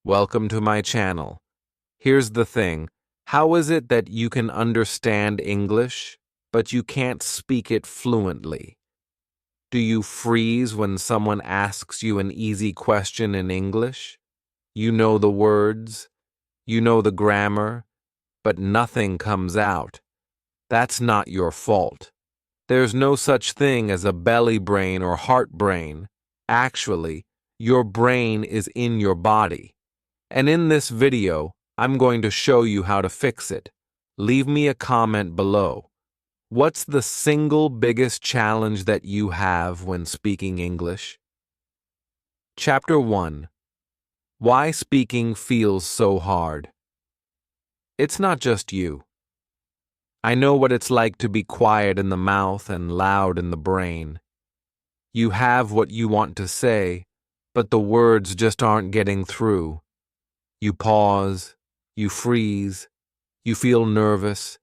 Welcome to my channel. Here's the thing. How is it that you can understand English, but you can't speak it fluently? Do you freeze when someone asks you an easy question in English? You know the words, you know the grammar, but nothing comes out. That's not your fault. There's no such thing as a belly brain or heart brain. Actually, your brain is in your body. And in this video, I'm going to show you how to fix it. Leave me a comment below. What's the single biggest challenge that you have when speaking English? Chapter 1. Why speaking feels so hard. It's not just you. I know what it's like to be quiet in the mouth and loud in the brain. You have what you want to say, but the words just aren't getting through. You pause, you freeze, you feel nervous,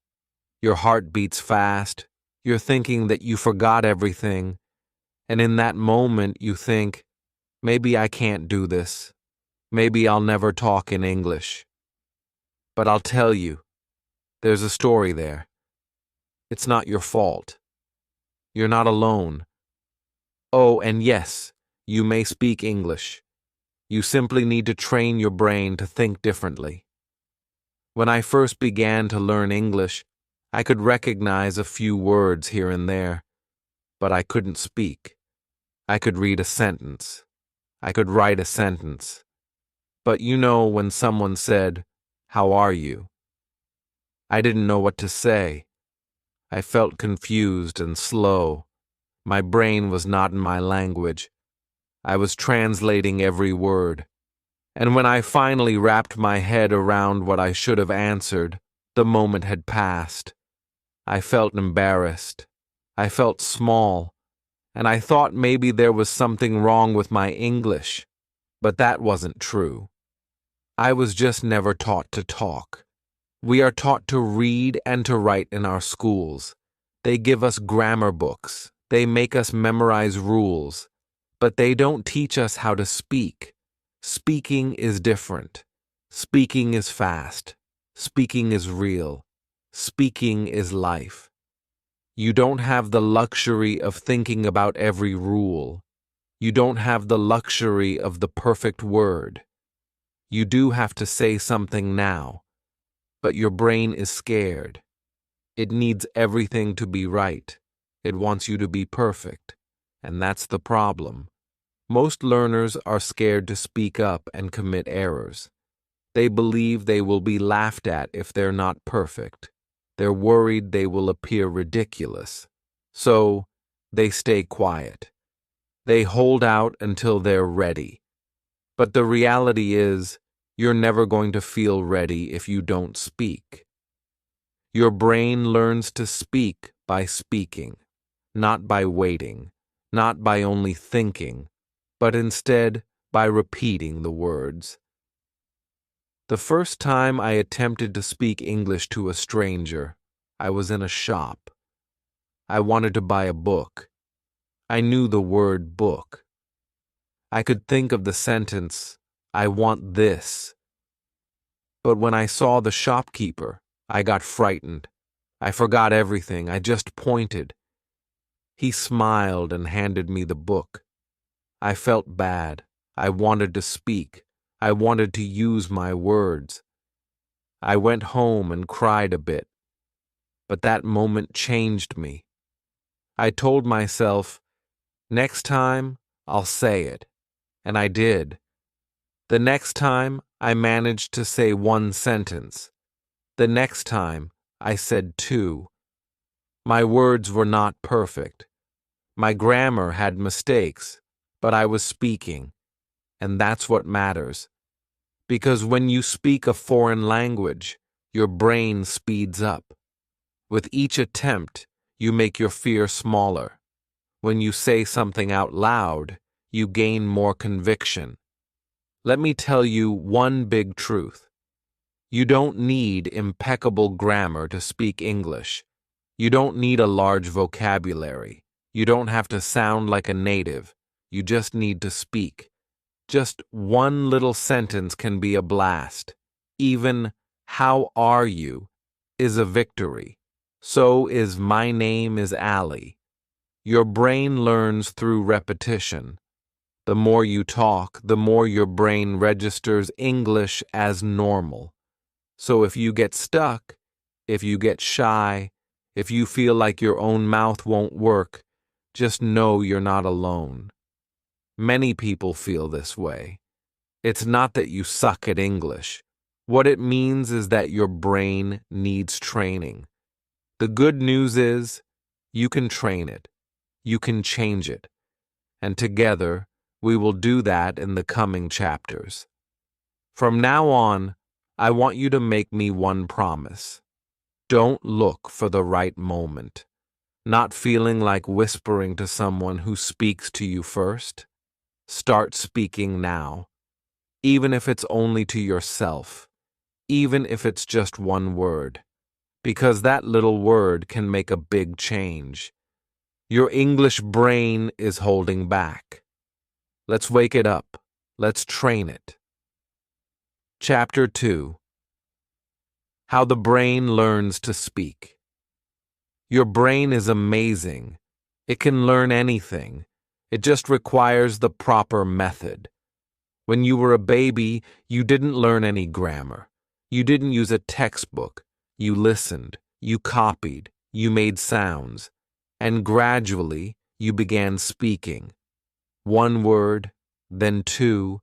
your heart beats fast, you're thinking that you forgot everything, and in that moment you think, maybe I can't do this, maybe I'll never talk in English. But I'll tell you, there's a story there. It's not your fault. You're not alone. Oh, and yes, you may speak English. You simply need to train your brain to think differently. When I first began to learn English, I could recognize a few words here and there, but I couldn't speak. I could read a sentence. I could write a sentence. But you know when someone said, "How are you?" I didn't know what to say. I felt confused and slow. My brain was not in my language. I was translating every word. And when I finally wrapped my head around what I should have answered, the moment had passed. I felt embarrassed. I felt small. And I thought maybe there was something wrong with my English. But that wasn't true. I was just never taught to talk. We are taught to read and to write in our schools. They give us grammar books. They make us memorize rules. But they don't teach us how to speak. Speaking is different. Speaking is fast. Speaking is real. Speaking is life. You don't have the luxury of thinking about every rule. You don't have the luxury of the perfect word. You do have to say something now, but your brain is scared. It needs everything to be right. It wants you to be perfect. And that's the problem. Most learners are scared to speak up and commit errors. They believe they will be laughed at if they're not perfect. They're worried they will appear ridiculous. So, they stay quiet. They hold out until they're ready. But the reality is, you're never going to feel ready if you don't speak. Your brain learns to speak by speaking, not by waiting, not by only thinking, but instead by repeating the words. The first time I attempted to speak English to a stranger, I was in a shop. I wanted to buy a book. I knew the word book. I could think of the sentence, "I want this." But when I saw the shopkeeper, I got frightened. I forgot everything. I just pointed. He smiled and handed me the book. I felt bad. I wanted to speak. I wanted to use my words. I went home and cried a bit. But that moment changed me. I told myself, next time, I'll say it. And I did. The next time, I managed to say one sentence. The next time, I said two. My words were not perfect. My grammar had mistakes, but I was speaking. And that's what matters. Because when you speak a foreign language, your brain speeds up. With each attempt, you make your fear smaller. When you say something out loud, you gain more conviction. Let me tell you one big truth. You don't need impeccable grammar to speak English. You don't need a large vocabulary. You don't have to sound like a native. You just need to speak. Just one little sentence can be a blast. Even "How are you?" is a victory. So is "My name is Ali." Your brain learns through repetition. The more you talk, the more your brain registers English as normal. So if you get stuck, if you get shy, if you feel like your own mouth won't work, just know you're not alone. Many people feel this way. It's not that you suck at English. What it means is that your brain needs training. The good news is, you can train it. You can change it. And together, we will do that in the coming chapters. From now on, I want you to make me one promise. Don't look for the right moment. Not feeling like whispering to someone who speaks to you first. Start speaking now. Even if it's only to yourself. Even if it's just one word. Because that little word can make a big change. Your English brain is holding back. Let's wake it up. Let's train it. Chapter 2. How the brain learns to speak. Your brain is amazing. It can learn anything. It just requires the proper method. When you were a baby, you didn't learn any grammar. You didn't use a textbook. You listened. You copied. You made sounds. And gradually, you began speaking. One word, then two,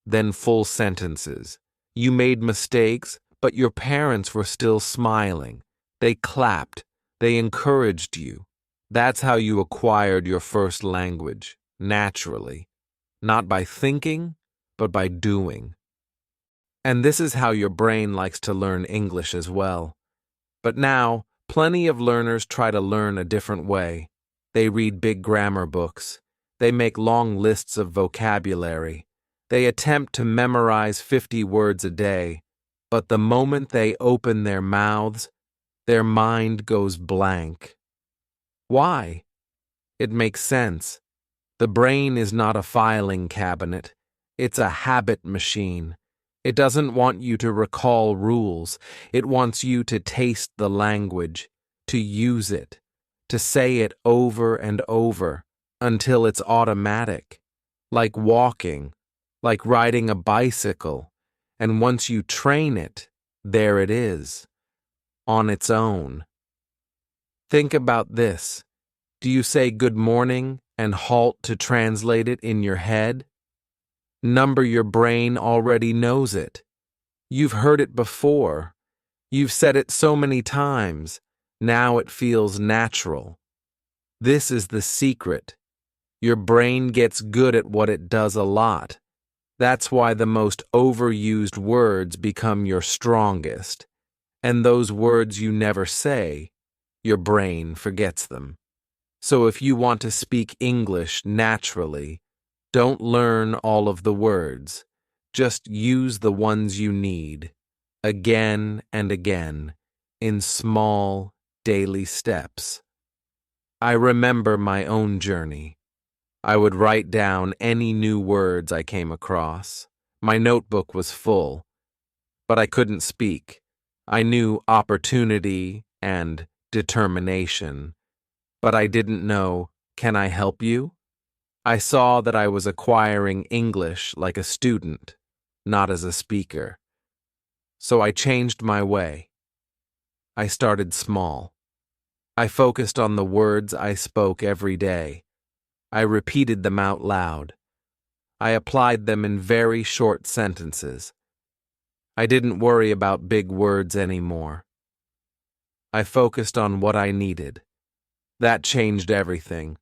then full sentences. You made mistakes, but your parents were still smiling. They clapped. They encouraged you. That's how you acquired your first language, naturally. Not by thinking, but by doing. And this is how your brain likes to learn English as well. But now, plenty of learners try to learn a different way. They read big grammar books. They make long lists of vocabulary. They attempt to memorize 50 words a day. But the moment they open their mouths, their mind goes blank. Why? It makes sense. The brain is not a filing cabinet. It's a habit machine. It doesn't want you to recall rules. It wants you to taste the language, to use it, to say it over and over until it's automatic, like walking, like riding a bicycle. And once you train it, there it is, on its own. Think about this. Do you say good morning and halt to translate it in your head? Your brain already knows it. You've heard it before. You've said it so many times. Now it feels natural. This is the secret. Your brain gets good at what it does a lot. That's why the most overused words become your strongest. And those words you never say, your brain forgets them. So if you want to speak English naturally, don't learn all of the words. Just use the ones you need, again and again, in small, daily steps. I remember my own journey. I would write down any new words I came across. My notebook was full, but I couldn't speak. I knew opportunity and determination, but I didn't know, can I help you? I saw that I was acquiring English like a student, not as a speaker. So I changed my way. I started small. I focused on the words I spoke every day. I repeated them out loud. I applied them in very short sentences. I didn't worry about big words anymore. I focused on what I needed. That changed everything.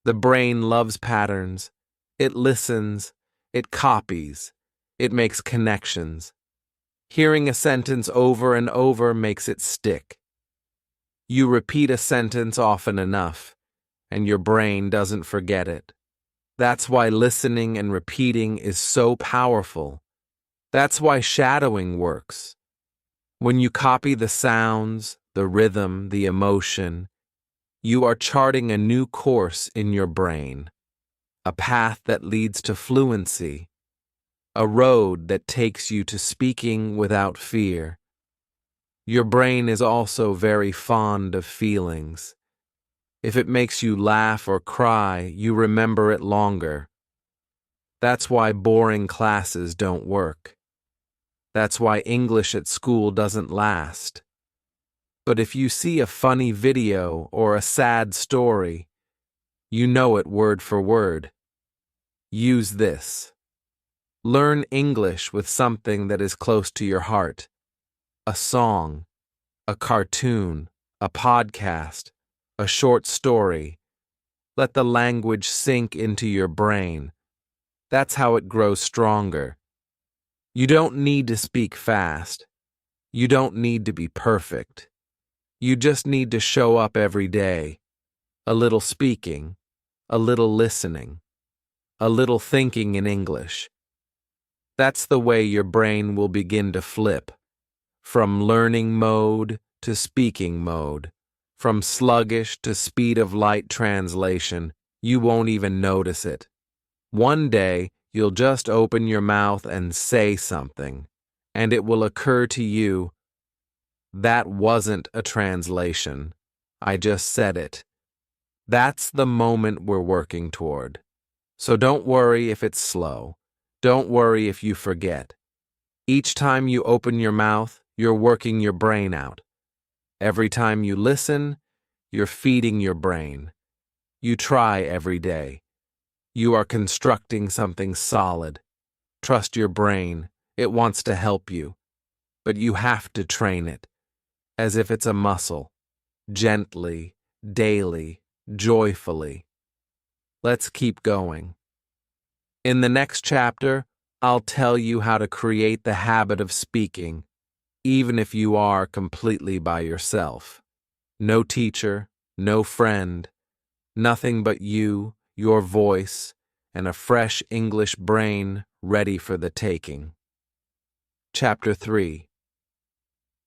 The brain loves patterns. It listens. It copies. It makes connections. Hearing a sentence over and over makes it stick. You repeat a sentence often enough, and your brain doesn't forget it. That's why listening and repeating is so powerful. That's why shadowing works. When you copy the sounds, the rhythm, the emotion, you are charting a new course in your brain, a path that leads to fluency, a road that takes you to speaking without fear. Your brain is also very fond of feelings. If it makes you laugh or cry, you remember it longer. That's why boring classes don't work. That's why English at school doesn't last. But if you see a funny video or a sad story, you know it word for word. Use this. Learn English with something that is close to your heart. A song, a cartoon, a podcast, a short story. Let the language sink into your brain. That's how it grows stronger. You don't need to speak fast. You don't need to be perfect. You just need to show up every day. A little speaking, a little listening, a little thinking in English. That's the way your brain will begin to flip. From learning mode to speaking mode. From sluggish to speed of light translation. You won't even notice it. One day, you'll just open your mouth and say something, and it will occur to you, that wasn't a translation. I just said it. That's the moment we're working toward. So don't worry if it's slow. Don't worry if you forget. Each time you open your mouth, you're working your brain out. Every time you listen, you're feeding your brain. You try every day. You are constructing something solid. Trust your brain. It wants to help you. But you have to train it, as if it's a muscle. Gently, daily, joyfully. Let's keep going. In the next chapter, I'll tell you how to create the habit of speaking, even if you are completely by yourself. No teacher, no friend, nothing but you, your voice, and a fresh English brain ready for the taking. Chapter 3.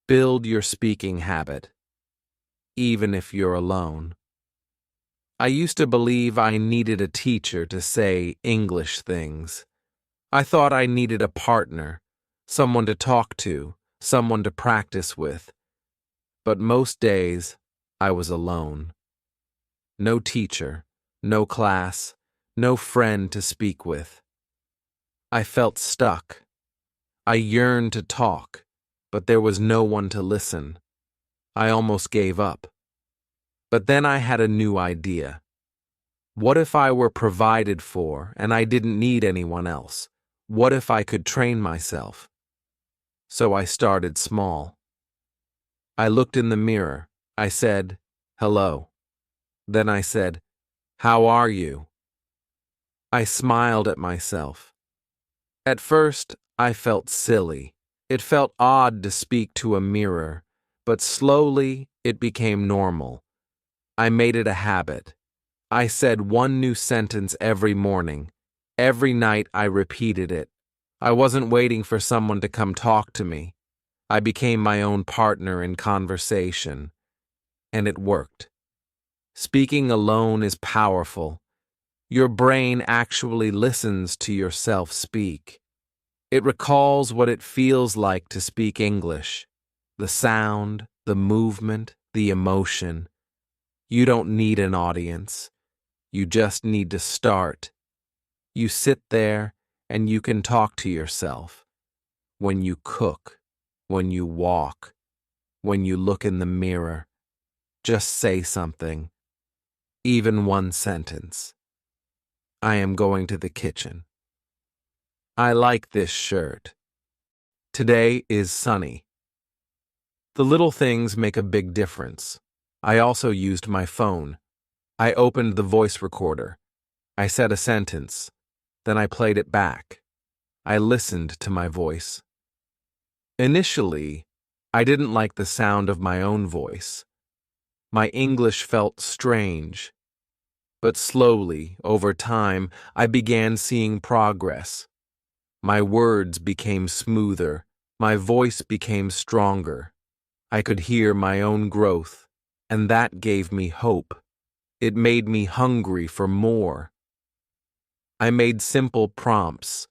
Build your speaking habit, even if you're alone. I used to believe I needed a teacher to say English things. I thought I needed a partner, someone to talk to, someone to practice with. But most days, I was alone. No teacher, no class, no friend to speak with. I felt stuck. I yearned to talk, but there was no one to listen. I almost gave up. But then I had a new idea. What if I were provided for and I didn't need anyone else? What if I could train myself? So I started small. I looked in the mirror. I said, "Hello." Then I said, "How are you?" I smiled at myself. At first, I felt silly. It felt odd to speak to a mirror, but slowly it became normal. I made it a habit. I said one new sentence every morning. Every night I repeated it. I wasn't waiting for someone to come talk to me. I became my own partner in conversation. And it worked. Speaking alone is powerful. Your brain actually listens to yourself speak. It recalls what it feels like to speak English. The sound, the movement, the emotion. You don't need an audience. You just need to start. You sit there and you can talk to yourself. When you cook, when you walk, when you look in the mirror, just say something. Even one sentence. I am going to the kitchen. I like this shirt. Today is sunny. The little things make a big difference. I also used my phone. I opened the voice recorder. I said a sentence. Then I played it back. I listened to my voice. Initially, I didn't like the sound of my own voice. My English felt strange. But slowly, over time, I began seeing progress. My words became smoother. My voice became stronger. I could hear my own growth, and that gave me hope. It made me hungry for more. I made simple prompts.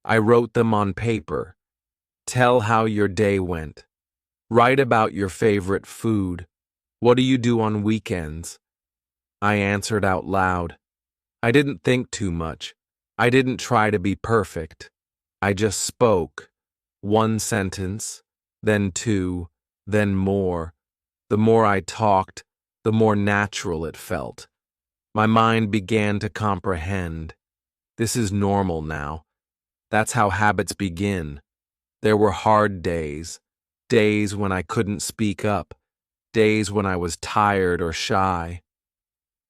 I wrote them on paper. Tell how your day went. Write about your favorite food. What do you do on weekends? I answered out loud. I didn't think too much. I didn't try to be perfect. I just spoke. One sentence, then two, then more. The more I talked, the more natural it felt. My mind began to comprehend. This is normal now. That's how habits begin. There were hard days, days when I couldn't speak up, days when I was tired or shy.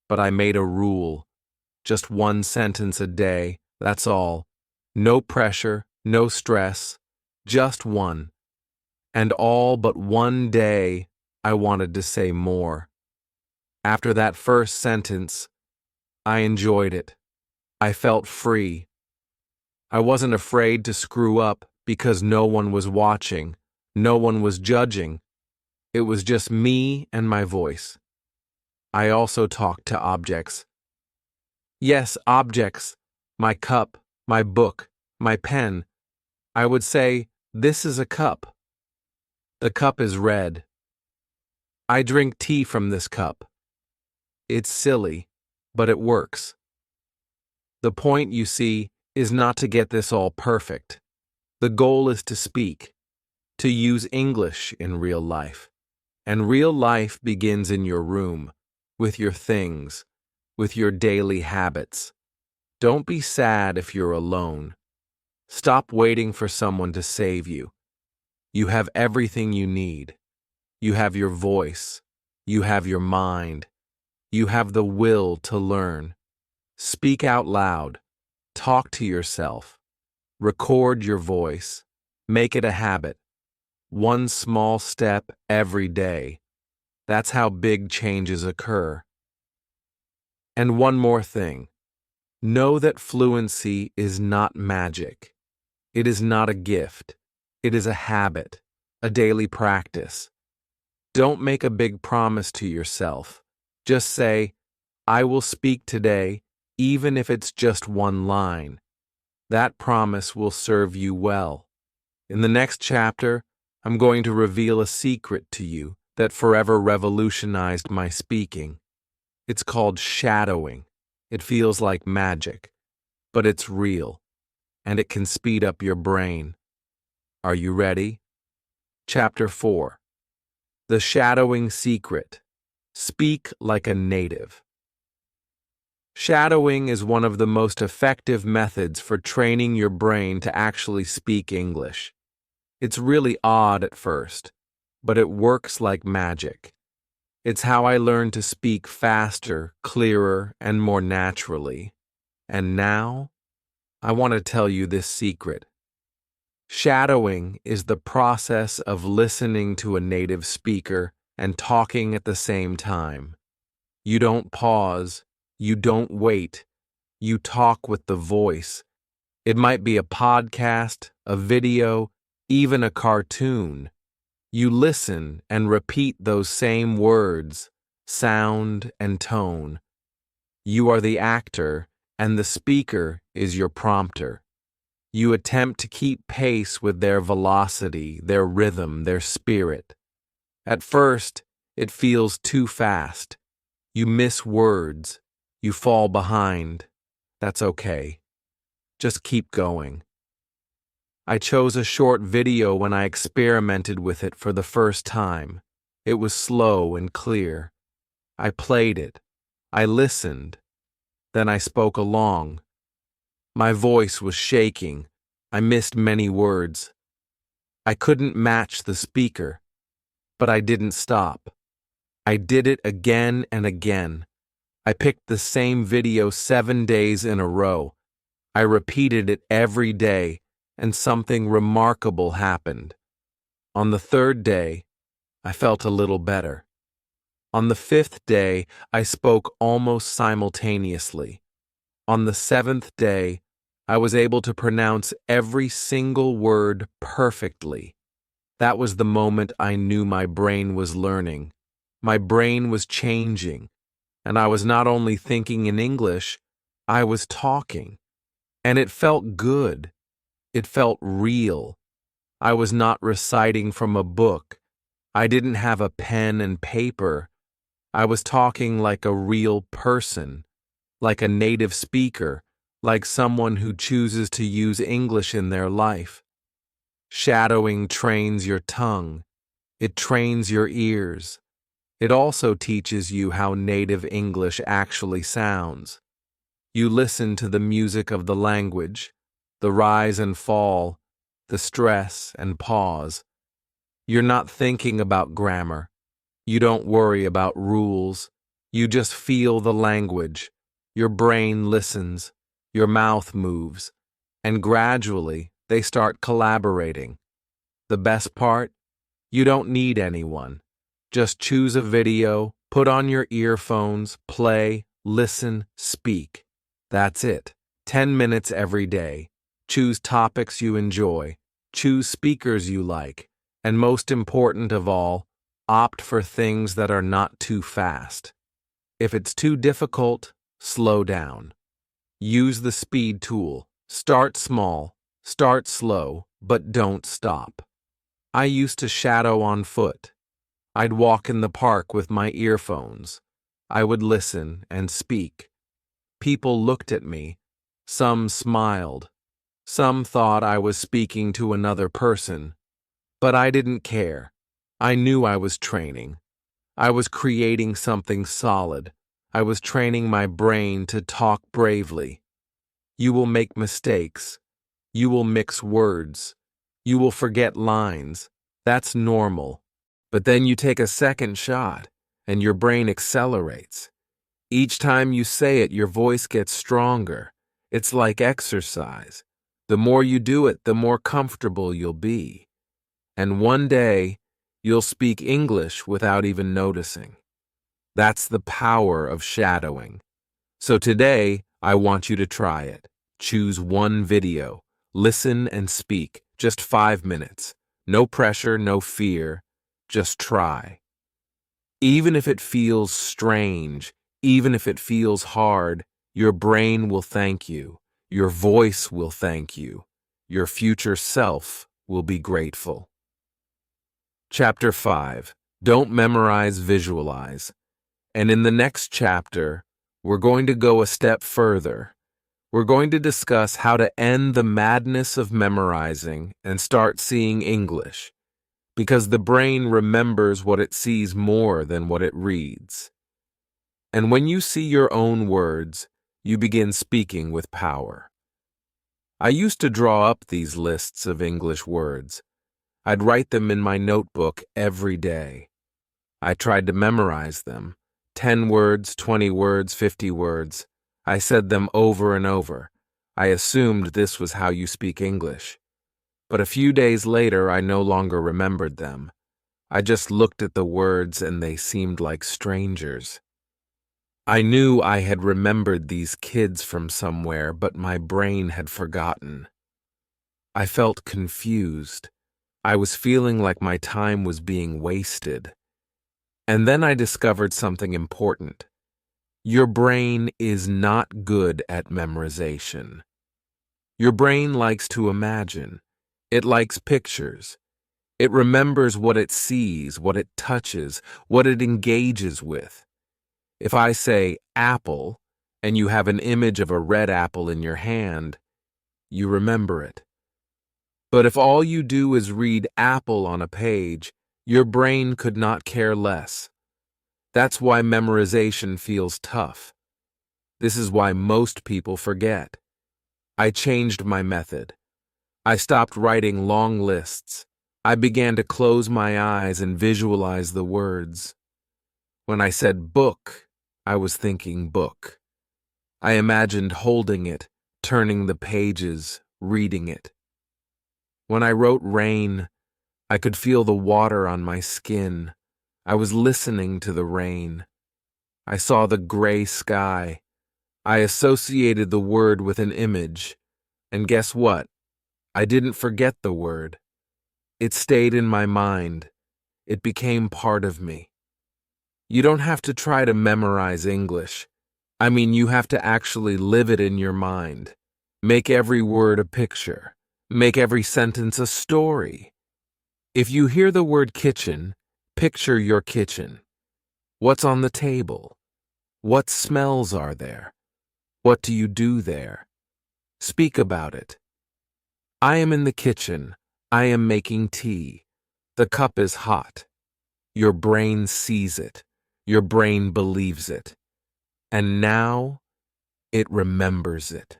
But I made a rule. Just one sentence a day, that's all. No pressure, no stress, just one. And all but one day, I wanted to say more. After that first sentence, I enjoyed it. I felt free. I wasn't afraid to screw up because no one was watching, no one was judging. It was just me and my voice. I also talked to objects. Yes, objects. My cup, my book, my pen. I would say, "This is a cup. The cup is red. I drink tea from this cup." It's silly, but it works. The point, you see, is not to get this all perfect. The goal is to speak, to use English in real life. And real life begins in your room, with your things, with your daily habits. Don't be sad if you're alone. Stop waiting for someone to save you. You have everything you need. You have your voice. You have your mind. You have the will to learn. Speak out loud. Talk to yourself. Record your voice. Make it a habit. One small step every day. That's how big changes occur. And one more thing. Know that fluency is not magic. It is not a gift. It is a habit, a daily practice. Don't make a big promise to yourself. Just say, "I will speak today, even if it's just one line." That promise will serve you well. In the next chapter, I'm going to reveal a secret to you that forever revolutionized my speaking. It's called shadowing. It feels like magic, but it's real, and it can speed up your brain. Are you ready? Chapter 4. The Shadowing Secret. Speak like a native. Shadowing is one of the most effective methods for training your brain to actually speak English. It's really odd at first, but it works like magic. It's how I learned to speak faster, clearer, and more naturally. And now, I want to tell you this secret. Shadowing is the process of listening to a native speaker and talking at the same time. You don't pause. You don't wait. You talk with the voice. It might be a podcast, a video, even a cartoon. You listen and repeat those same words, sound, and tone. You are the actor, and the speaker is your prompter. You attempt to keep pace with their velocity, their rhythm, their spirit. At first, it feels too fast. You miss words. You fall behind. That's okay. Just keep going. I chose a short video when I experimented with it for the first time. It was slow and clear. I played it. I listened. Then I spoke along. My voice was shaking. I missed many words. I couldn't match the speaker, but I didn't stop. I did it again and again. I picked the same video 7 days in a row. I repeated it every day, and something remarkable happened. On the 3rd day, I felt a little better. On the 5th day, I spoke almost simultaneously. On the 7th day, I was able to pronounce every single word perfectly. That was the moment I knew my brain was learning. My brain was changing, and I was not only thinking in English, I was talking. And it felt good. It felt real. I was not reciting from a book. I didn't have a pen and paper. I was talking like a real person, like a native speaker, like someone who chooses to use English in their life. Shadowing trains your tongue. It trains your ears. It also teaches you how native English actually sounds. You listen to the music of the language, the rise and fall, the stress and pause. You're not thinking about grammar. You don't worry about rules. You just feel the language. Your brain listens. Your mouth moves. And gradually, they start collaborating. The best part? You don't need anyone. Just choose a video, put on your earphones, play, listen, speak. That's it. 10 minutes every day. Choose topics you enjoy. Choose speakers you like. And most important of all, opt for things that are not too fast. If it's too difficult, slow down. Use the speed tool. Start small, start slow, but don't stop. I used to shadow on foot. I'd walk in the park with my earphones. I would listen and speak. People looked at me. Some smiled. Some thought I was speaking to another person. But I didn't care. I knew I was training. I was creating something solid. I was training my brain to talk bravely. You will make mistakes. You will mix words. You will forget lines. That's normal. But then you take a second shot, and your brain accelerates. Each time you say it, your voice gets stronger. It's like exercise. The more you do it, the more comfortable you'll be. And one day, you'll speak English without even noticing. That's the power of shadowing. So today, I want you to try it. Choose one video. Listen and speak. Just 5 minutes. No pressure, no fear. Just try. Even if it feels strange, even if it feels hard, your brain will thank you. Your voice will thank you. Your future self will be grateful. Chapter 5. Don't memorize, visualize. And in the next chapter, we're going to go a step further. We're going to discuss how to end the madness of memorizing and start seeing English, because the brain remembers what it sees more than what it reads. And when you see your own words, you begin speaking with power. I used to draw up these lists of English words. I'd write them in my notebook every day. I tried to memorize them. 10 words, 20 words, 50 words. I said them over and over. I assumed this was how you speak English. But a few days later, I no longer remembered them. I just looked at the words and they seemed like strangers. I knew I had remembered these kids from somewhere, but my brain had forgotten. I felt confused. I was feeling like my time was being wasted. And then I discovered something important. Your brain is not good at memorization. Your brain likes to imagine. It likes pictures. It remembers what it sees, what it touches, what it engages with. If I say apple, and you have an image of a red apple in your hand, you remember it. But if all you do is read apple on a page, your brain could not care less. That's why memorization feels tough. This is why most people forget. I changed my method. I stopped writing long lists. I began to close my eyes and visualize the words. When I said book, I was thinking book. I imagined holding it, turning the pages, reading it. When I wrote rain, I could feel the water on my skin. I was listening to the rain. I saw the gray sky. I associated the word with an image. And guess what? I didn't forget the word. It stayed in my mind. It became part of me. You don't have to try to memorize English. You have to actually live it in your mind. Make every word a picture. Make every sentence a story. If you hear the word kitchen, picture your kitchen. What's on the table? What smells are there? What do you do there? Speak about it. I am in the kitchen. I am making tea. The cup is hot. Your brain sees it. Your brain believes it. And now it remembers it.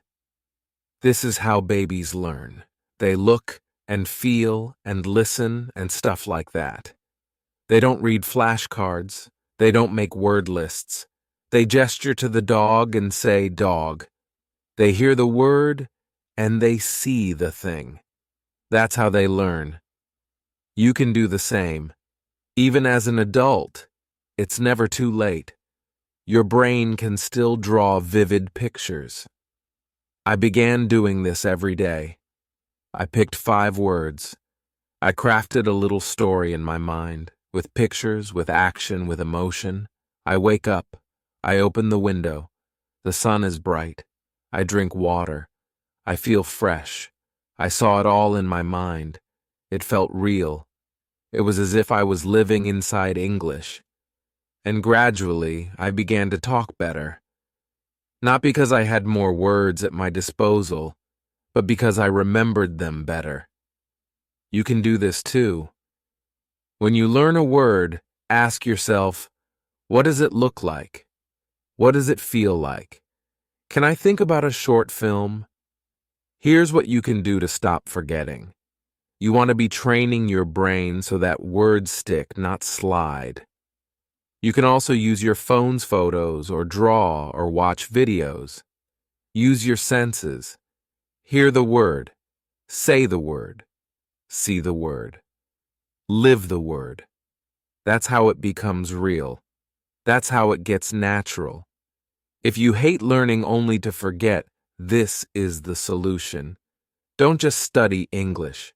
This is how babies learn. They look and feel and listen and stuff like that. They don't read flashcards. They don't make word lists. They gesture to the dog and say dog. They hear the word and they see the thing. That's how they learn. You can do the same. Even as an adult, it's never too late. Your brain can still draw vivid pictures. I began doing this every day. I picked 5 words. I crafted a little story in my mind, with pictures, with action, with emotion. I wake up. I open the window. The sun is bright. I drink water. I feel fresh. I saw it all in my mind. It felt real. It was as if I was living inside English. And gradually, I began to talk better. Not because I had more words at my disposal, but because I remembered them better. You can do this too. When you learn a word, ask yourself, what does it look like? What does it feel like? Can I think about a short film? Here's what you can do to stop forgetting. You want to be training your brain so that words stick, not slide. You can also use your phone's photos or draw or watch videos. Use your senses. Hear the word. Say the word. See the word. Live the word. That's how it becomes real. That's how it gets natural. If you hate learning only to forget, this is the solution. Don't just study English.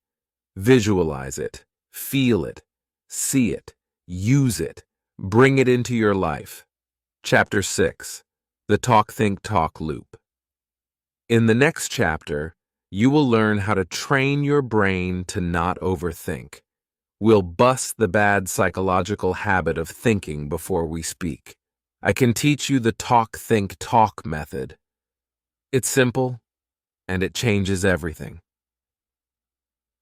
Visualize it. Feel it. See it. Use it. Bring it into your life. Chapter 6. The Talk, Think, Talk Loop. In the next chapter, you will learn how to train your brain to not overthink. We'll bust the bad psychological habit of thinking before we speak. I can teach you the talk, think, talk method. It's simple, and it changes everything.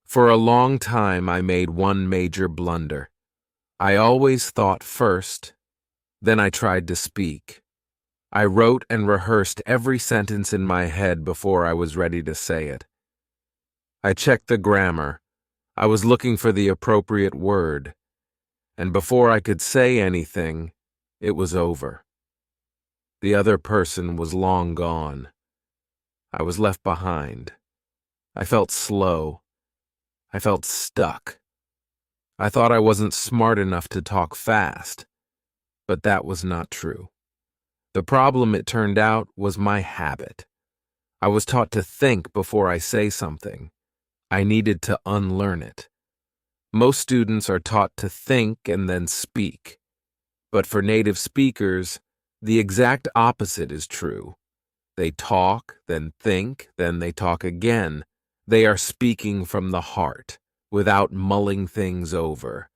For a long time, I made one major blunder. I always thought first, then I tried to speak. I wrote and rehearsed every sentence in my head before I was ready to say it. I checked the grammar. I was looking for the appropriate word. And before I could say anything, it was over. The other person was long gone. I was left behind. I felt slow. I felt stuck. I thought I wasn't smart enough to talk fast, but that was not true. The problem, it turned out, was my habit. I was taught to think before I say something. I needed to unlearn it. Most students are taught to think and then speak. But for native speakers, the exact opposite is true. They talk, then think, then they talk again. They are speaking from the heart, without mulling things over.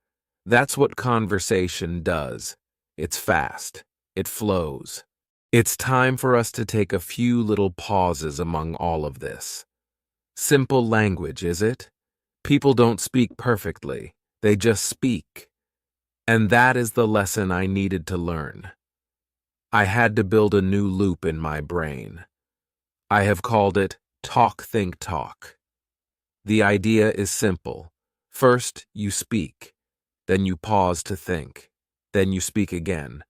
That's what conversation does. It's fast. It flows. It's time for us to take a few little pauses among all of this. Simple language, is it? People don't speak perfectly. They just speak. And that is the lesson I needed to learn. I had to build a new loop in my brain. I have called it talk, think, talk. The idea is simple. First, you speak. Then you pause to think. Then you speak again.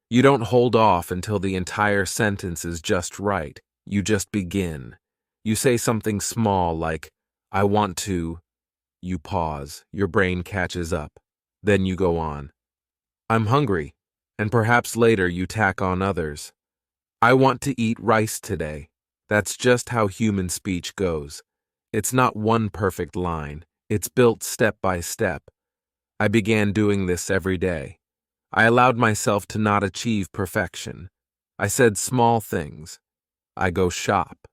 You don't hold off until the entire sentence is just right. You just begin. You say something small like, I want to. You pause. Your brain catches up. Then you go on. I'm hungry. And perhaps later you tack on others. I want to eat rice today. That's just how human speech goes. It's not one perfect line. It's built step by step. I began doing this every day. I allowed myself to not achieve perfection. I said small things. I go shop.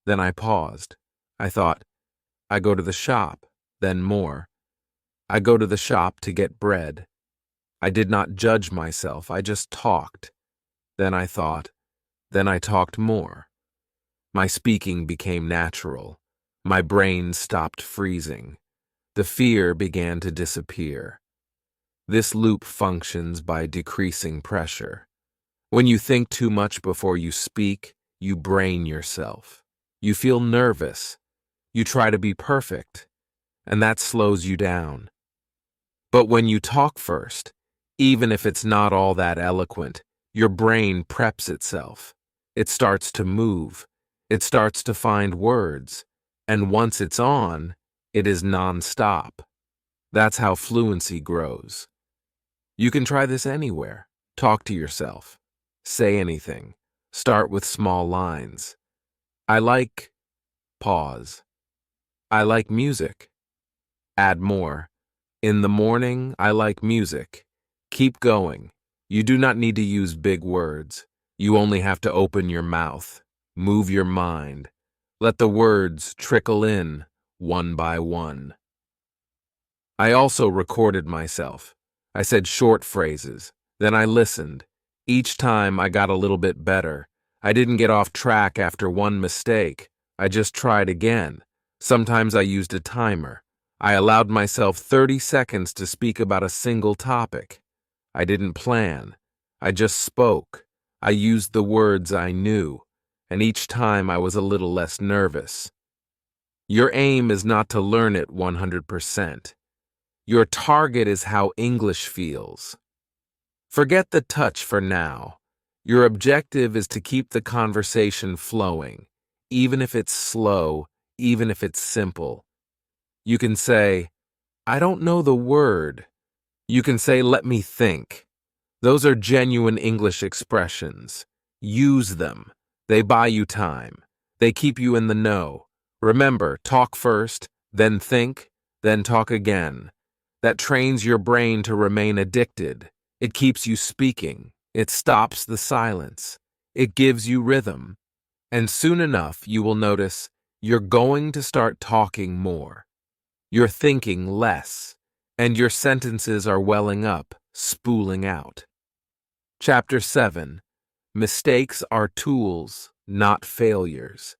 Then I paused. I thought, I go to the shop, then more. I go to the shop to get bread. I did not judge myself, I just talked. Then I thought, then I talked more. My speaking became natural. My brain stopped freezing. The fear began to disappear. This loop functions by decreasing pressure. When you think too much before you speak, you brain yourself. You feel nervous. You try to be perfect, and that slows you down. But when you talk first, even if it's not all that eloquent, your brain preps itself. It starts to move. It starts to find words. And once it's on, it is non-stop. That's how fluency grows. You can try this anywhere. Talk to yourself. Say anything. Start with small lines. I like... Pause. I like music. Add more. In the morning, I like music. Keep going. You do not need to use big words. You only have to open your mouth. Move your mind. Let the words trickle in, one by one. I also recorded myself. I said short phrases. Then I listened. Each time I got a little bit better. I didn't get off track after one mistake. I just tried again. Sometimes I used a timer. I allowed myself 30 seconds to speak about a single topic. I didn't plan. I just spoke. I used the words I knew, and each time I was a little less nervous. Your aim is not to learn it 100%. Your target is how English feels. Forget the touch for now. Your objective is to keep the conversation flowing, even if it's slow, even if it's simple. You can say, I don't know the word. You can say, let me think. Those are genuine English expressions. Use them. They buy you time. They keep you in the know. Remember, talk first, then think, then talk again. That trains your brain to remain addicted. It keeps you speaking. It stops the silence. It gives you rhythm. And soon enough, you will notice you're going to start talking more. You're thinking less, and your sentences are welling up, spooling out. Chapter 7. Mistakes are tools, not failures.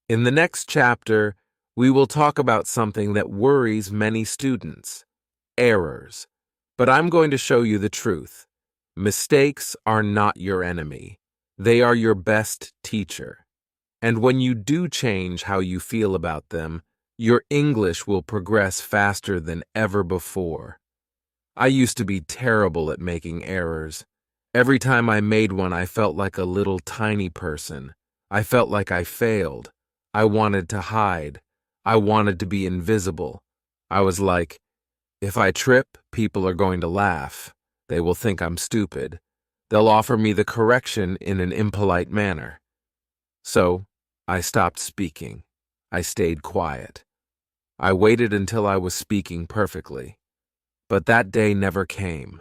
In the next chapter, we will talk about something that worries many students, errors. But I'm going to show you the truth. Mistakes are not your enemy. They are your best teacher. And when you do change how you feel about them, your English will progress faster than ever before. I used to be terrible at making errors. Every time I made one, I felt like a little tiny person. I felt like I failed. I wanted to hide. I wanted to be invisible. I was like, if I trip, people are going to laugh. They will think I'm stupid. They'll offer me the correction in an impolite manner. So, I stopped speaking. I stayed quiet. I waited until I was speaking perfectly. But that day never came.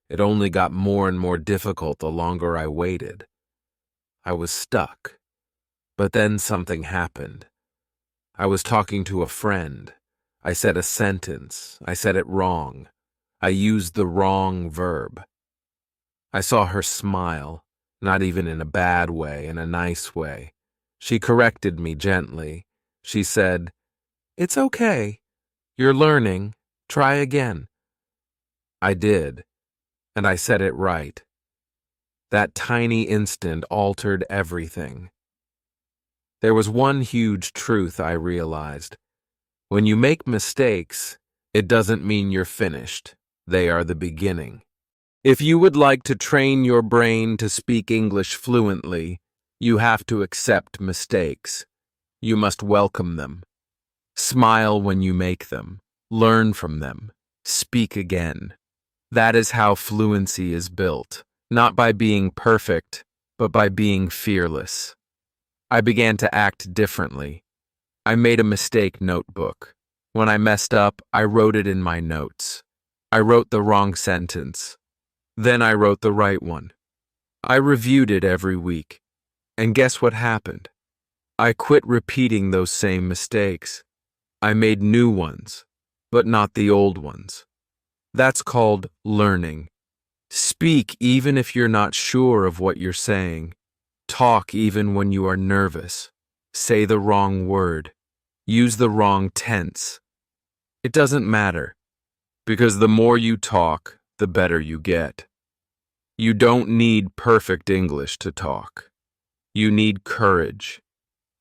It only got more and more difficult the longer I waited. I was stuck. But then something happened. I was talking to a friend. I said a sentence. I said it wrong. I used the wrong verb. I saw her smile, not even in a bad way, in a nice way. She corrected me gently. She said, "It's okay. You're learning. Try again." I did, and I said it right. That tiny instant altered everything. There was one huge truth I realized. When you make mistakes, it doesn't mean you're finished. They are the beginning. If you would like to train your brain to speak English fluently, you have to accept mistakes. You must welcome them. Smile when you make them. Learn from them. Speak again. That is how fluency is built, not by being perfect, but by being fearless. I began to act differently. I made a mistake notebook. When I messed up, I wrote it in my notes. I wrote the wrong sentence. Then I wrote the right one. I reviewed it every week. And guess what happened? I quit repeating those same mistakes. I made new ones, but not the old ones. That's called learning. Speak even if you're not sure of what you're saying. Talk even when you are nervous. Say the wrong word. Use the wrong tense. It doesn't matter, because the more you talk, the better you get. You don't need perfect English to talk. You need courage.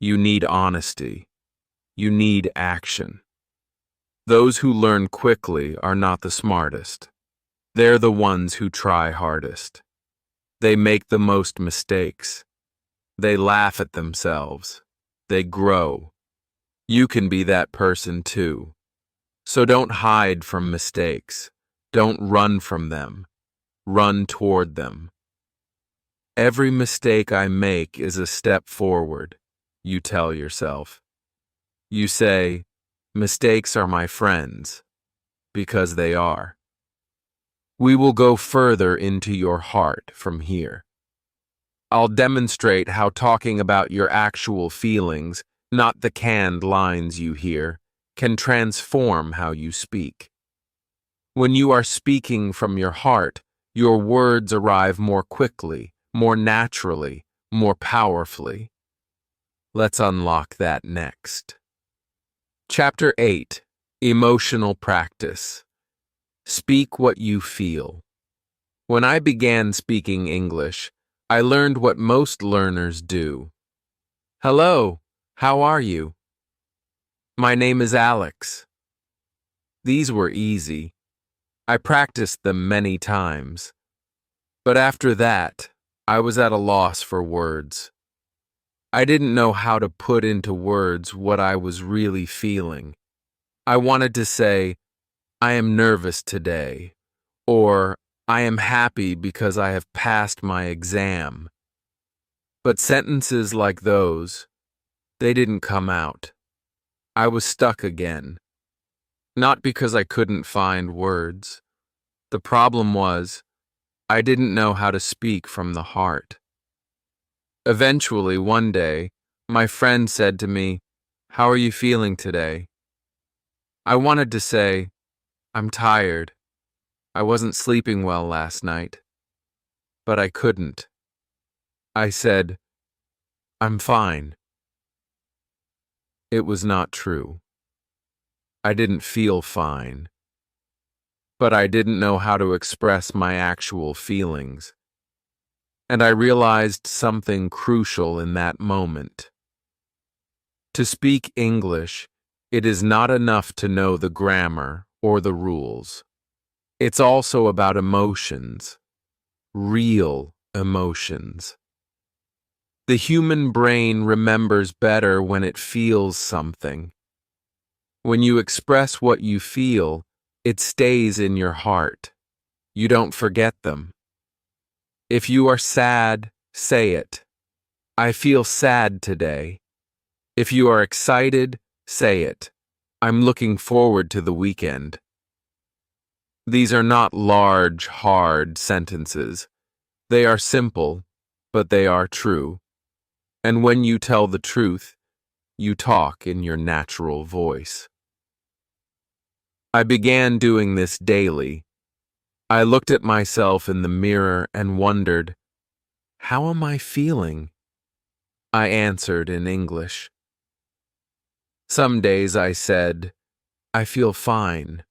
You need honesty. You need action. Those who learn quickly are not the smartest. They're the ones who try hardest. They make the most mistakes. They laugh at themselves. They grow. You can be that person too. So don't hide from mistakes. Don't run from them. Run toward them. Every mistake I make is a step forward, you tell yourself. You say, mistakes are my friends, because they are. We will go further into your heart from here. I'll demonstrate how talking about your actual feelings, not the canned lines you hear, can transform how you speak. When you are speaking from your heart, your words arrive more quickly, more naturally, more powerfully. Let's unlock that next. Chapter 8. Emotional Practice. Speak what you feel. When I began speaking English, I learned what most learners do. Hello, how are you? My name is Alex. These were easy. I practiced them many times. But after that, I was at a loss for words. I didn't know how to put into words what I was really feeling. I wanted to say, I am nervous today, or I am happy because I have passed my exam. But sentences like those, they didn't come out. I was stuck again. Not because I couldn't find words. The problem was, I didn't know how to speak from the heart. Eventually, one day, my friend said to me, "How are you feeling today?" I wanted to say, "I'm tired. I wasn't sleeping well last night." But I couldn't. I said, "I'm fine." It was not true. I didn't feel fine. But I didn't know how to express my actual feelings. And I realized something crucial in that moment. To speak English, it is not enough to know the grammar or the rules. It's also about emotions, real emotions. The human brain remembers better when it feels something. When you express what you feel, it stays in your heart. You don't forget them. If you are sad, say it. I feel sad today. If you are excited, say it. I'm looking forward to the weekend. These are not large, hard sentences. They are simple, but they are true. And when you tell the truth, you talk in your natural voice. I began doing this daily. I looked at myself in the mirror and wondered, how am I feeling? I answered in English. Some days I said, I feel fine.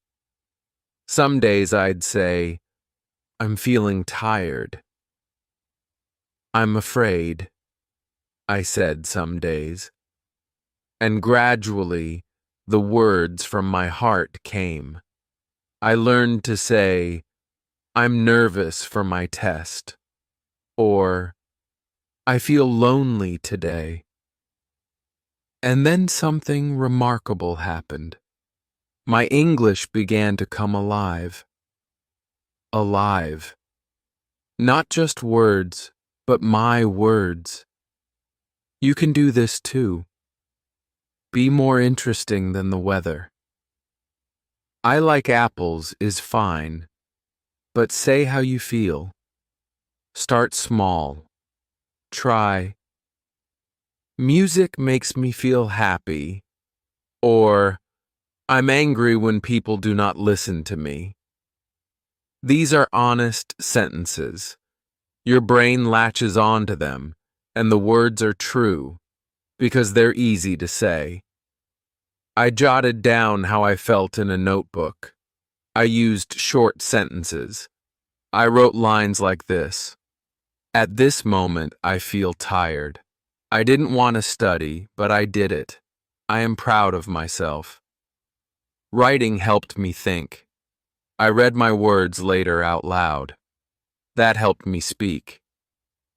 Some days I'd say, I'm feeling tired. I'm afraid, I said some days. And gradually, the words from my heart came. I learned to say, I'm nervous for my test, or I feel lonely today. And then something remarkable happened. My English began to come alive. Alive. Not just words, but my words. You can do this too. Be more interesting than the weather. I like apples is fine, but say how you feel. Start small. Try. Music makes me feel happy, or I'm angry when people do not listen to me. These are honest sentences. Your brain latches onto them, and the words are true because they're easy to say. I jotted down how I felt in a notebook. I used short sentences. I wrote lines like this. At this moment, I feel tired. I didn't want to study, but I did it. I am proud of myself. Writing helped me think. I read my words later out loud. That helped me speak.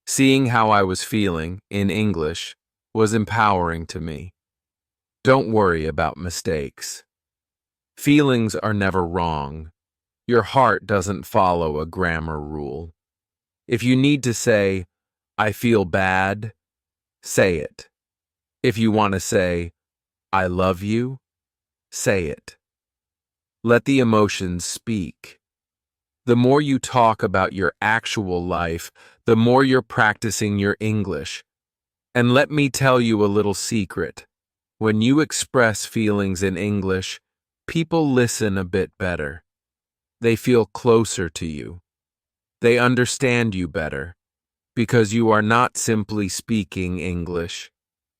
Seeing how I was feeling, in English, was empowering to me. Don't worry about mistakes. Feelings are never wrong. Your heart doesn't follow a grammar rule. If you need to say, I feel bad, say it. If you want to say, I love you, say it. Let the emotions speak. The more you talk about your actual life, the more you're practicing your English. And let me tell you a little secret. When you express feelings in English, people listen a bit better. They feel closer to you. They understand you better, because you are not simply speaking English.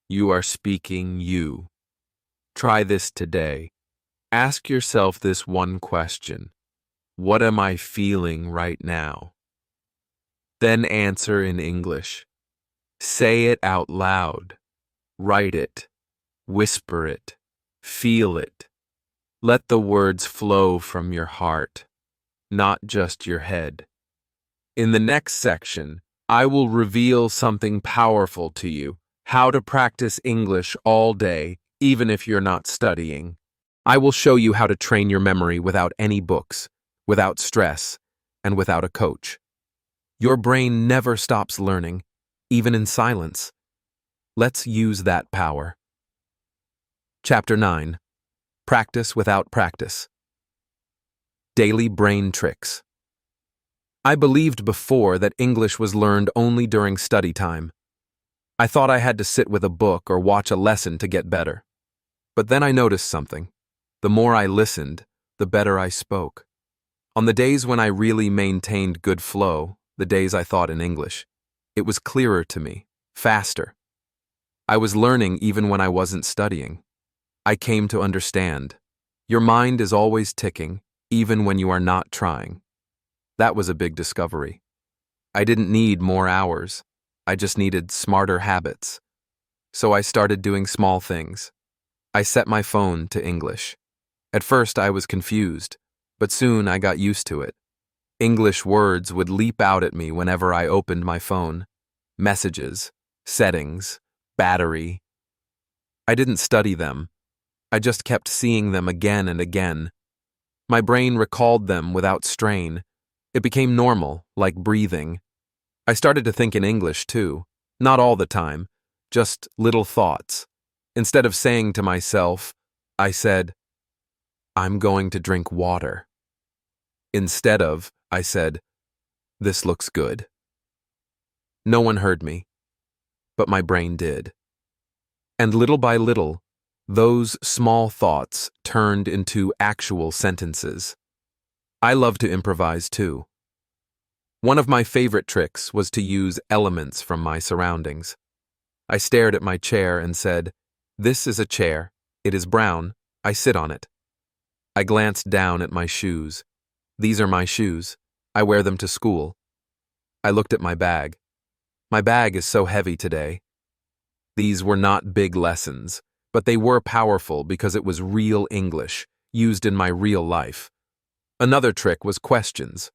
You are speaking you. Try this today. Ask yourself this one question. What am I feeling right now? Then answer in English. Say it out loud. Write it. Whisper it. Feel it. Let the words flow from your heart, not just your head. In the next section, I will reveal something powerful to you, how to practice English all day, even if you're not studying. I will show you how to train your memory without any books, without stress, and without a coach. Your brain never stops learning, even in silence. Let's use that power. Chapter 9. Practice without practice. Daily brain tricks. I believed before that English was learned only during study time. I thought I had to sit with a book or watch a lesson to get better. But then I noticed something. The more I listened, the better I spoke. On the days when I really maintained good flow, the days I thought in English, it was clearer to me, faster. I was learning even when I wasn't studying. I came to understand. Your mind is always ticking, even when you are not trying. That was a big discovery. I didn't need more hours. I just needed smarter habits. So I started doing small things. I set my phone to English. At first I was confused, but soon I got used to it. English words would leap out at me whenever I opened my phone. Messages, settings, battery. I didn't study them. I just kept seeing them again and again. My brain recalled them without strain. It became normal, like breathing. I started to think in English too. Not all the time, just little thoughts. Instead of saying to myself, I said, I'm going to drink water. Instead of, I said, this looks good. No one heard me, but my brain did. And little by little, those small thoughts turned into actual sentences. I love to improvise too. One of my favorite tricks was to use elements from my surroundings. I stared at my chair and said, this is a chair. It is brown. I sit on it. I glanced down at my shoes. These are my shoes. I wear them to school. I looked at my bag. My bag is so heavy today. These were not big lessons, but they were powerful because it was real English, used in my real life. Another trick was questions.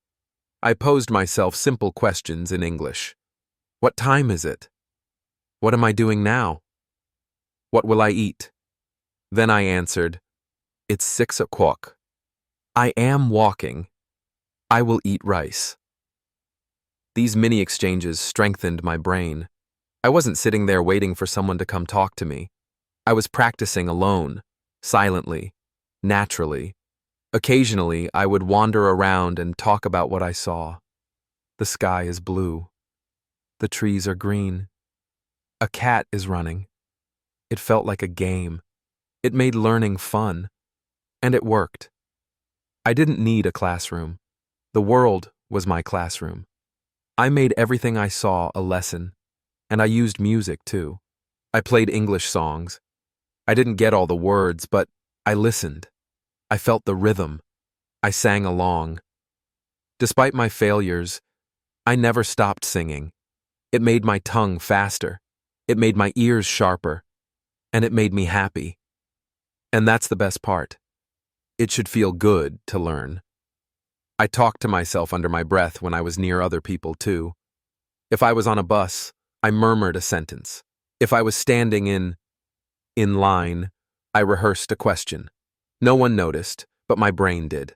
I posed myself simple questions in English. What time is it? What am I doing now? What will I eat? Then I answered, it's 6 o'clock. I am walking. I will eat rice. These mini exchanges strengthened my brain. I wasn't sitting there waiting for someone to come talk to me. I was practicing alone, silently, naturally. Occasionally, I would wander around and talk about what I saw. The sky is blue. The trees are green. A cat is running. It felt like a game. It made learning fun. And it worked. I didn't need a classroom. The world was my classroom. I made everything I saw a lesson, and I used music too. I played English songs. I didn't get all the words, but I listened. I felt the rhythm. I sang along. Despite my failures, I never stopped singing. It made my tongue faster. It made my ears sharper. And it made me happy. And that's the best part. It should feel good to learn. I talked to myself under my breath when I was near other people too. If I was on a bus, I murmured a sentence. If I was standing in line, I rehearsed a question. No one noticed, but my brain did.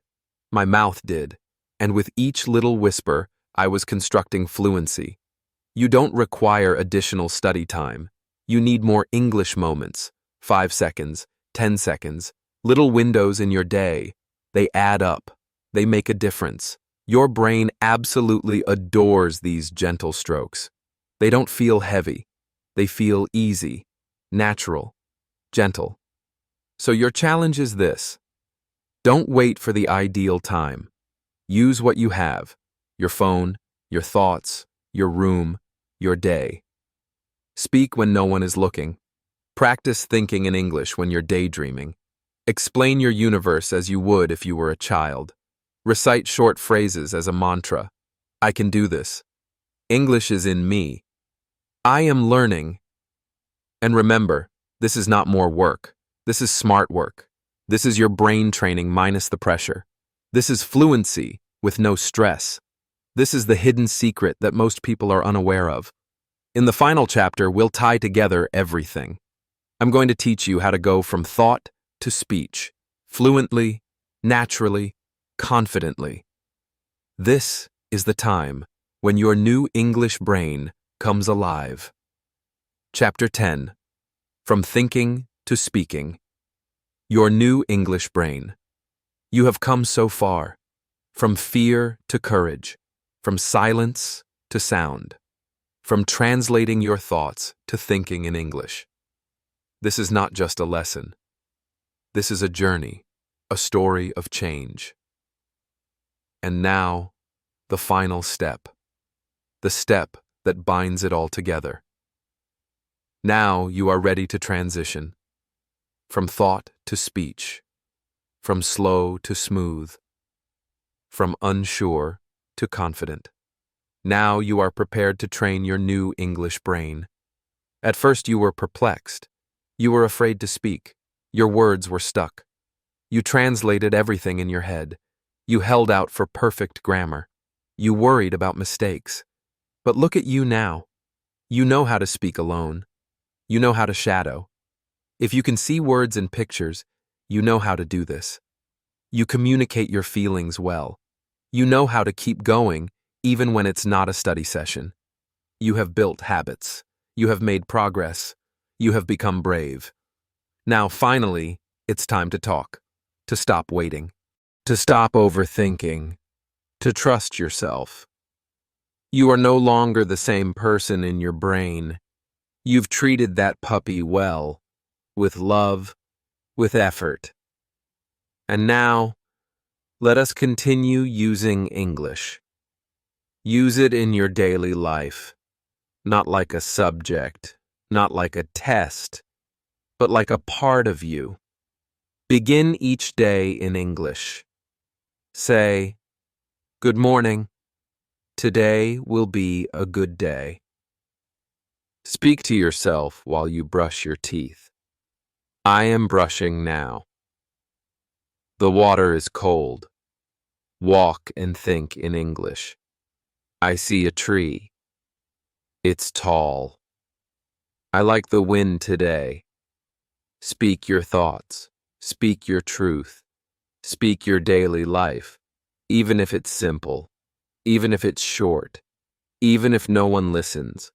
My mouth did. And with each little whisper, I was constructing fluency. You don't require additional study time. You need more English moments. 5 seconds, 10 seconds, little windows in your day. They add up. They make a difference. Your brain absolutely adores these gentle strokes. They don't feel heavy. They feel easy, natural, gentle. So your challenge is this. Don't wait for the ideal time. Use what you have, your phone, your thoughts, your room, your day. Speak when no one is looking. Practice thinking in English when you're daydreaming. Explain your universe as you would if you were a child. Recite short phrases as a mantra. I can do this. English is in me. I am learning. And remember, this is not more work. This is smart work. This is your brain training minus the pressure. This is fluency with no stress. This is the hidden secret that most people are unaware of. In the final chapter, we'll tie together everything. I'm going to teach you how to go from thought to speech, fluently, naturally, confidently. This is the time when your new English brain comes alive. Chapter 10. From Thinking to Speaking. Your new English brain. You have come so far. From fear to courage. From silence to sound. From translating your thoughts to thinking in English. This is not just a lesson. This is a journey, a story of change. And now, the final step. The step that binds it all together. Now you are ready to transition. From thought to speech. From slow to smooth. From unsure to confident. Now you are prepared to train your new English brain. At first you were perplexed. You were afraid to speak. Your words were stuck. You translated everything in your head. You held out for perfect grammar. You worried about mistakes. But look at you now. You know how to speak alone. You know how to shadow. If you can see words and pictures, you know how to do this. You communicate your feelings well. You know how to keep going even when it's not a study session. You have built habits. You have made progress. You have become brave. Now, finally, it's time to talk. To stop waiting. To stop overthinking. To trust yourself. You are no longer the same person in your brain. You've treated that puppy well, with love, with effort. And now, let us continue using English. Use it in your daily life, not like a subject, not like a test, but like a part of you. Begin each day in English. Say, "Good morning. Today will be a good day." Speak to yourself while you brush your teeth. I am brushing now. The water is cold. Walk and think in English. I see a tree. It's tall. I like the wind today. Speak your thoughts. Speak your truth. Speak your daily life, even if it's simple, even if it's short, even if no one listens.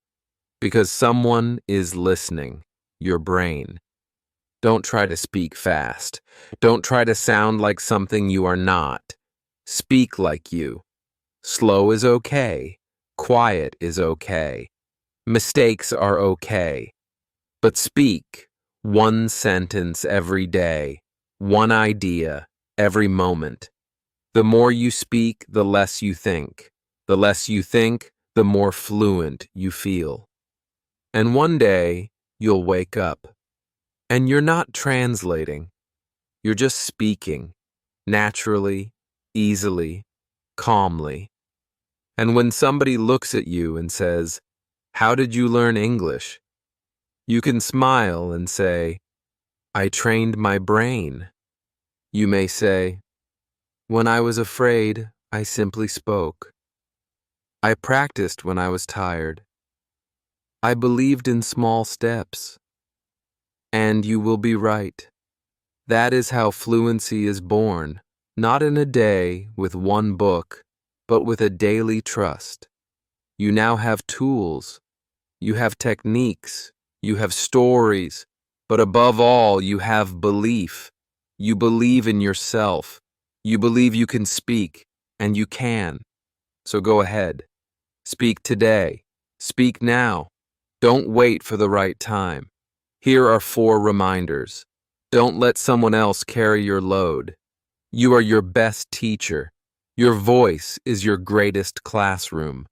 Because someone is listening, your brain. Don't try to speak fast. Don't try to sound like something you are not. Speak like you. Slow is okay. Quiet is okay. Mistakes are okay. But speak one sentence every day. one idea, every moment. The more you speak, the less you think. The less you think, the more fluent you feel. And one day, you'll wake up. And you're not translating. You're just speaking, naturally, easily, calmly. And when somebody looks at you and says, "How did you learn English?" you can smile and say, "I trained my brain." You may say, "When I was afraid, I simply spoke. I practiced when I was tired. I believed in small steps." And you will be right. That is how fluency is born, not in a day with one book, but with a daily trust. You now have tools, you have techniques, you have stories, but above all, you have belief. You believe in yourself. You believe you can speak, and you can. So go ahead. Speak today. Speak now. Don't wait for the right time. Here are 4 reminders. Don't let someone else carry your load. You are your best teacher. Your voice is your greatest classroom.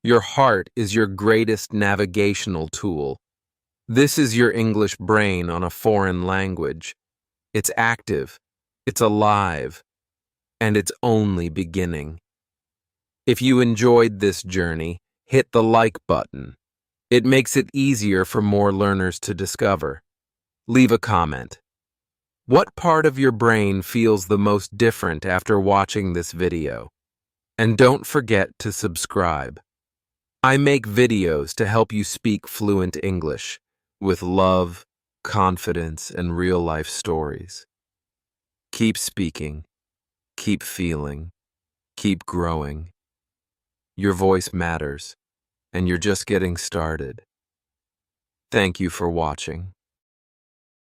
Your heart is your greatest navigational tool. This is your English brain on a foreign language. It's active, it's alive, and it's only beginning. If you enjoyed this journey, hit the like button. It makes it easier for more learners to discover. Leave a comment. What part of your brain feels the most different after watching this video? And don't forget to subscribe. I make videos to help you speak fluent English with love, confidence, and real-life stories. Keep speaking, keep feeling, keep growing. Your voice matters, and you're just getting started. Thank you for watching.